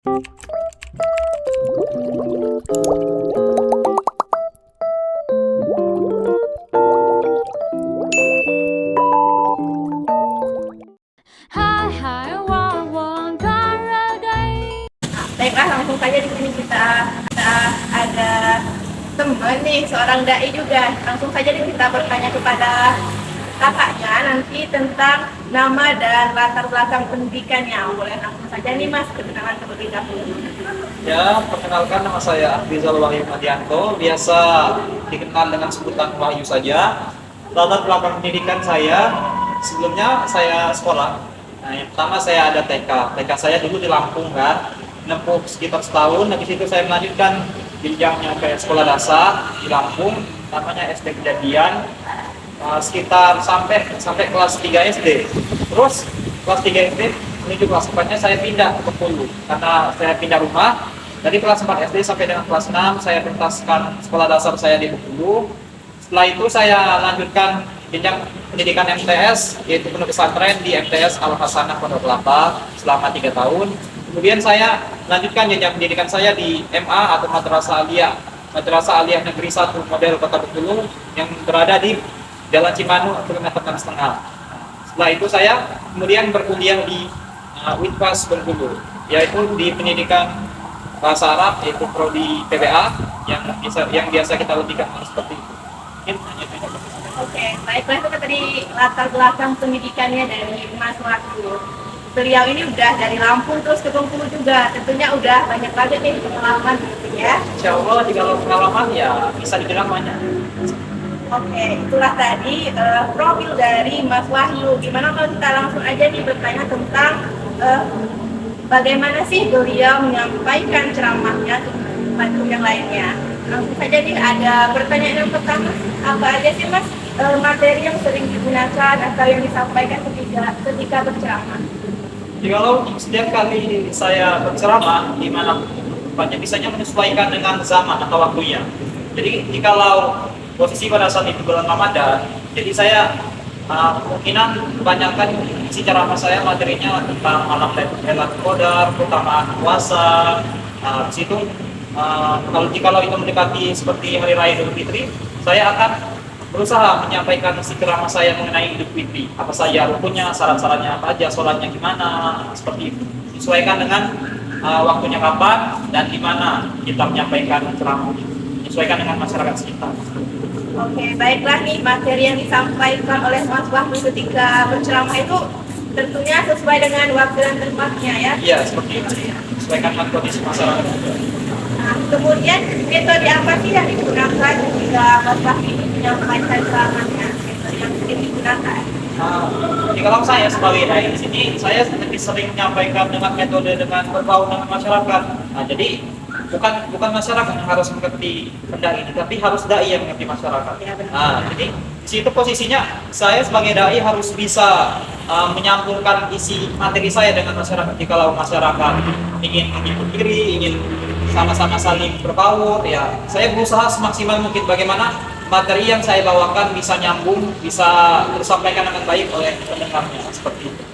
Baiklah, langsung saja di sini kita ada teman nih, seorang dai juga. Langsung saja kita bertanya kepada kakaknya nanti tentang nama dan latar belakang pendidikannya. Boleh langsung saja nih Mas, kenalan terlebih dahulu. Ya, perkenalkan nama saya Rizal Wahyu Madianto, biasa dikenal dengan sebutan Wahyu saja. Latar belakang pendidikan saya, sebelumnya saya sekolah. Nah, yang pertama saya ada TK saya dulu di Lampung kan, menempuh sekitar setahun. Habis itu saya melanjutkan jenjangnya ke sekolah dasar di Lampung, namanya SD Kejadian, sekitar sampai kelas 3 SD. Terus kelas 3 SD menuju kelas 4-nya saya pindah ke Bengkulu karena saya pindah rumah. Dari kelas 4 SD sampai dengan kelas 6 saya tuntaskan sekolah dasar saya di Bengkulu. Setelah itu saya lanjutkan jenjang pendidikan MTS, yaitu penuh pesantren di MTS Al Hasanah Pondok Kelapa selama 3 tahun. Kemudian saya lanjutkan jenjang pendidikan saya di MA atau Madrasah Aliyah Negeri 1 model Kota Bengkulu yang berada di Jalan Cimanu kilometer 6,5. Setelah itu saya kemudian berkuliah di Unpas Bengkulu, yaitu di pendidikan bahasa Arab, yaitu prodi PBA yang biasa kita lebihkan seperti itu. Oke, baiklah, itu tadi latar belakang pendidikannya dari Mas Wahyu. Beliau ini udah dari Lampung terus ke Bengkulu juga, tentunya udah banyak banget nih pengalaman gitu ya. Insya Allah kalau pengalaman ya bisa dibilang banyak. Oke, itulah tadi profil dari Mas Wahyu. Gimana kalau kita langsung aja nih bertanya tentang bagaimana sih beliau menyampaikan ceramahnya untuk yang lainnya. Langsung saja nih ada pertanyaan yang pertama, apa aja sih Mas materi yang sering digunakan atau yang disampaikan ketika berceramah? Jadi kalau setiap kali saya berceramah di mana banyak bisanya menyesuaikan dengan zaman atau waktunya. Jadi jikalau posisi pada saat itu bulan Ramadan, jadi saya kemungkinan kebanyakan isi ceramah saya materinya tentang malam Lailatul Qadar, keutamaan puasa. Di situ kalau itu mendekati seperti hari raya Idul Fitri, saya akan berusaha menyampaikan isi ceramah saya mengenai Idul Fitri, apa saja rukunnya, syarat-syaratnya apa aja, sholatnya gimana, seperti itu. Sesuaikan dengan waktunya kapan dan di mana kita menyampaikan ceramah, sesuaikan dengan masyarakat sekitar. Oke, baiklah nih materi yang disampaikan oleh Mas Wahyu ketika berceramah itu tentunya sesuai dengan waktu dan tempatnya ya. Iya, seperti itu. Sesuaikan dengan kondisi masyarakat. Nah, kemudian metode apa sih yang digunakan ketika Mas Wahyu menyampaikan ceramahnya? Metode yang sering digunakan? Jadi kalau saya sebagai dai di sini, saya lebih sering menyampaikan dengan metode dengan berbaur dengan masyarakat. Nah, jadi bukan masyarakat yang harus mengerti benda ini, tapi harus dai yang mengerti masyarakat. Ya, Nah, jadi di situ posisinya saya sebagai dai harus bisa menyambungkan isi materi saya dengan masyarakat. Jikalau masyarakat ingin mengikut diri, ingin sama-sama saling berbaur, ya saya berusaha semaksimal mungkin bagaimana materi yang saya bawakan bisa nyambung, bisa tersampaikan dengan baik oleh pendengarnya, seperti itu.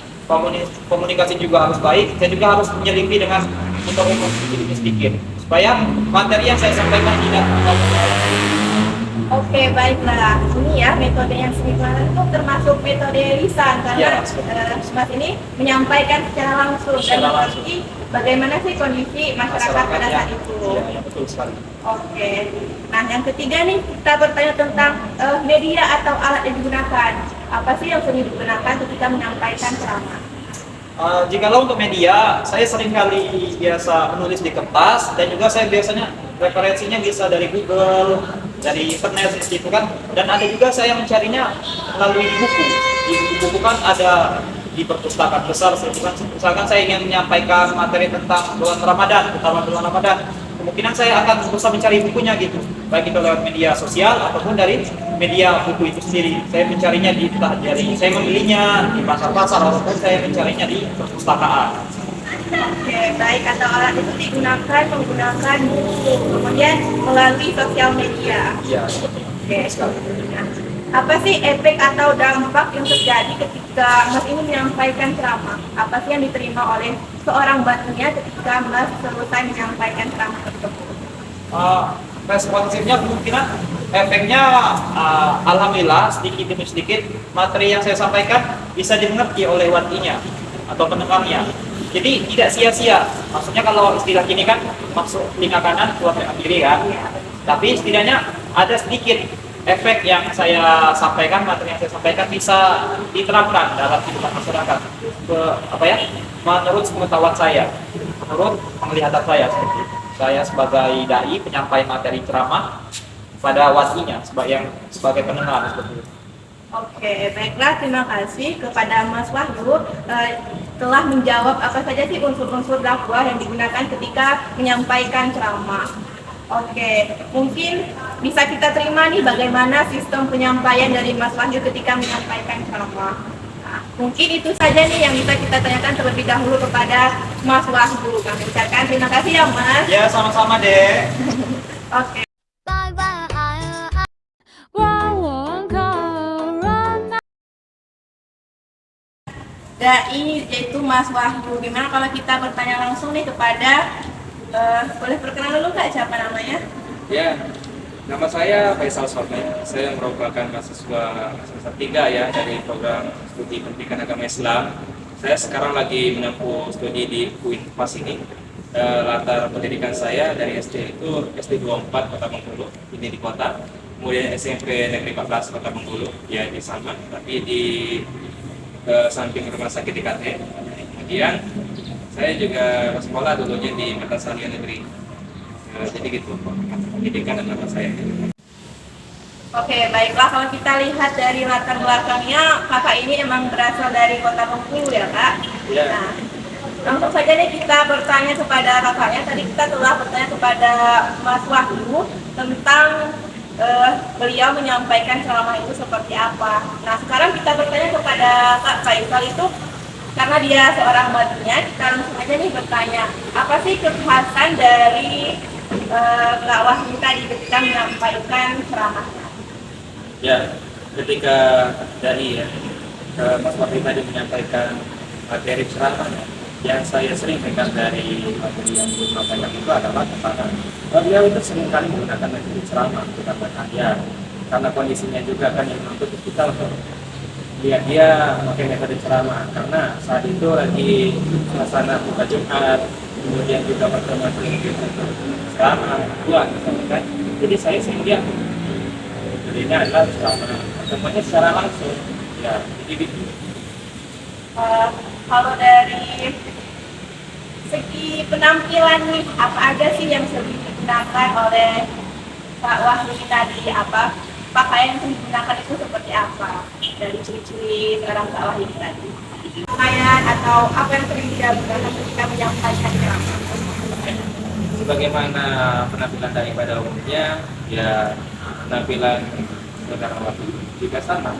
Komunikasi juga harus baik, saya juga harus menyelipi dengan umur sedikit supaya materi yang saya sampaikan tidak terlalu. Oke, baiklah. Ini ya metode yang seminar itu termasuk metode lisan karena Mas ini menyampaikan secara langsung dan mengerti bagaimana sih kondisi masyarakat pada saat itu. Ya, betul sekali. Oke. Nah, yang ketiga nih kita bertanya tentang media atau alat yang digunakan. Apa sih yang sering digunakan ketika menyampaikan ceramah? Jikalau untuk media, saya sering kali biasa menulis di kertas dan juga saya biasanya referensinya bisa dari Google, dari internet gitu kan. Dan ada juga saya mencarinya melalui buku. Di buku kan ada di perpustakaan besar. Misalkan saya ingin menyampaikan materi tentang bulan Ramadan, utama bulan Ramadan, kemungkinan saya akan berusaha mencari bukunya gitu, baik itu lewat media sosial ataupun dari media buku itu sendiri. Saya mencarinya saya membelinya di pasar-pasar ataupun saya mencarinya di perpustakaan. Oke, baik, atau alat itu digunakan menggunakan buku, kemudian melalui sosial media. Iya, seperti itu. Oke. Nah, Apa sih efek atau dampak yang terjadi ketika Mas ini menyampaikan ceramah? Apa sih yang diterima oleh seorang batinnya ketika Mas selesai menyampaikan ceramah tersebut? Responsifnya kemungkinan efeknya alhamdulillah sedikit demi sedikit materi yang saya sampaikan bisa dimengerti oleh watinya atau pendengarnya. Jadi tidak sia-sia. Maksudnya kalau istilah kini kan masuk telinga kanan keluar telinga kiri kan. Tapi setidaknya ada sedikit efek yang saya sampaikan, materi yang saya sampaikan bisa diterapkan dalam kehidupan masyarakat. Apa ya? Menurut pengetahuan saya, menurut penglihatan saya seperti itu. Saya sebagai dai penyampai materi ceramah pada wasinya sebagai pendengar seperti itu. Oke, baiklah, terima kasih kepada Mas Wahyu telah menjawab apa saja sih unsur-unsur dakwah yang digunakan ketika menyampaikan ceramah. Oke, mungkin bisa kita terima nih bagaimana sistem penyampaian dari Mas Wahyu ketika menyampaikan ceramah. Nah, mungkin itu saja nih yang bisa kita tanyakan terlebih dahulu kepada Mas Wahyu. Kami ucapkan terima kasih ya Mas. Ya, sama-sama deh. Oke. Dai yaitu Mas Wahyu. Gimana kalau kita bertanya langsung nih kepada boleh perkenalan dulu Kak, siapa namanya? Ya, nama saya Faisal Soleh. Saya merupakan mahasiswa semester 3 ya dari program studi pendidikan agama Islam. Saya sekarang lagi menempuh studi di UIN PAS ini. Latar pendidikan saya dari SD itu SD 24 Kota Bengkulu, ini di kota. Kemudian SMP Negeri 14 Kota Bengkulu, ya di sama, tapi di samping rumah sakit di KT. Kemudian saya juga sekolah dulunya di Mata Salian Negeri. Jadi gitu, pendidikan dan nama saya. Oke, baiklah, kalau kita lihat dari latar belakangnya, kakak ini emang berasal dari Kota Bengkulu ya Kak? Ya. Nah, langsung saja nih kita bertanya kepada kakaknya. Tadi kita telah bertanya kepada Mas Wahyu tentang beliau menyampaikan ceramah itu seperti apa. Nah, sekarang kita bertanya kepada Kak Faisal itu, karena dia seorang batinnya, kita langsung aja nih bertanya, apa sih kekhasan dari Kak Wahyu tadi ketika menyampaikan ceramahnya? Ya, ketika dari Mas Wahyu tadi menyampaikan materi ceramah, yang saya sering pegang dari materi yang disampaikan itu adalah tentang beliau itu sering kali menggunakan metode ceramah bukan ya, karena kondisinya juga kan yang menuntut kita untuk lihat dia pakai metode ceramah, karena saat itu lagi suasana buka Jumat, kemudian juga pertemuan ceramah bulan kan. Jadi saya sering lihat jadi ini adalah ceramah pertemuannya secara langsung ya. Jadi Kalau dari segi penampilan nih, apa aja sih yang sering digunakan oleh Kak Wahyu tadi? Apa pakaian yang digunakan itu seperti apa? Dari ciri-ciri seorang Kak Wahyu tadi. Pakaian atau apa yang sering dia gunakan ketika menyampaikan ceramah? sebagaimana penampilan daripada umumnya, ya penampilan saudara Wahyu juga sama.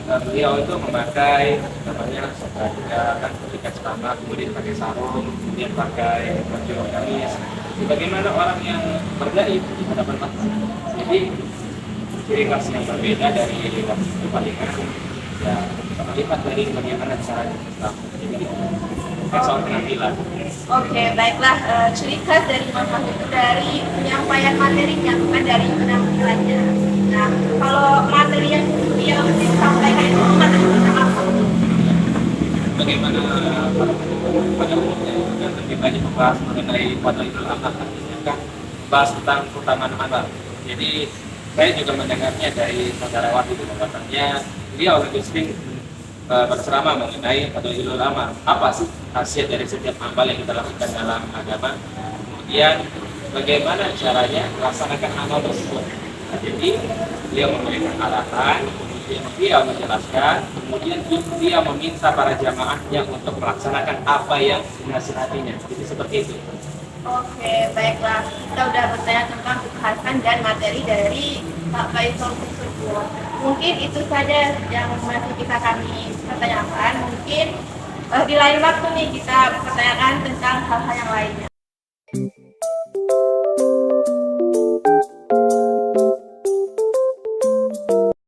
Beliau itu memakai namanya seragam kan ketika ceramah, kemudian pakai sarung, kemudian pakai baju gamis, sebagaimana orang yang berdai di hadapan mata. Jadi ciri khas yang berbeda dari Wahyu itu palingan ya terlihat dari bagaimana cara Islam. Jadi soal penampilan. Oke, baiklah, ciri khas dari Mas Wahyu itu dari penyampaian materinya, bukan dari penampilannya. Nah, kalau materi yang dia sampaikan itu materi tentang apa? Bagaimana pada umumnya yang lebih banyak membahas mengenai Fadlul Amal, artinya kan bahas tentang keutamaan amal. Jadi saya juga mendengarnya dari saudara Wahyu itu, katanya beliau lebih sering berceramah mengenai Fadlul Amal. Apa sih khasiat dari setiap amal yang kita lakukan dalam agama? Kemudian bagaimana caranya melaksanakan amal tersebut? Nah, jadi beliau memberikan arahan, kemudian dia menjelaskan, kemudian dia meminta para jamaahnya untuk melaksanakan apa yang dinasihatinya. Jadi seperti itu. Oke, baiklah. Kita udah bertanya tentang kekhasan dan materi dari Pak Faisal tersebut. Mungkin itu saja yang masih bisa kami pertanyakan. Mungkin di lain waktu nih kita pertanyakan tentang hal-hal yang lainnya.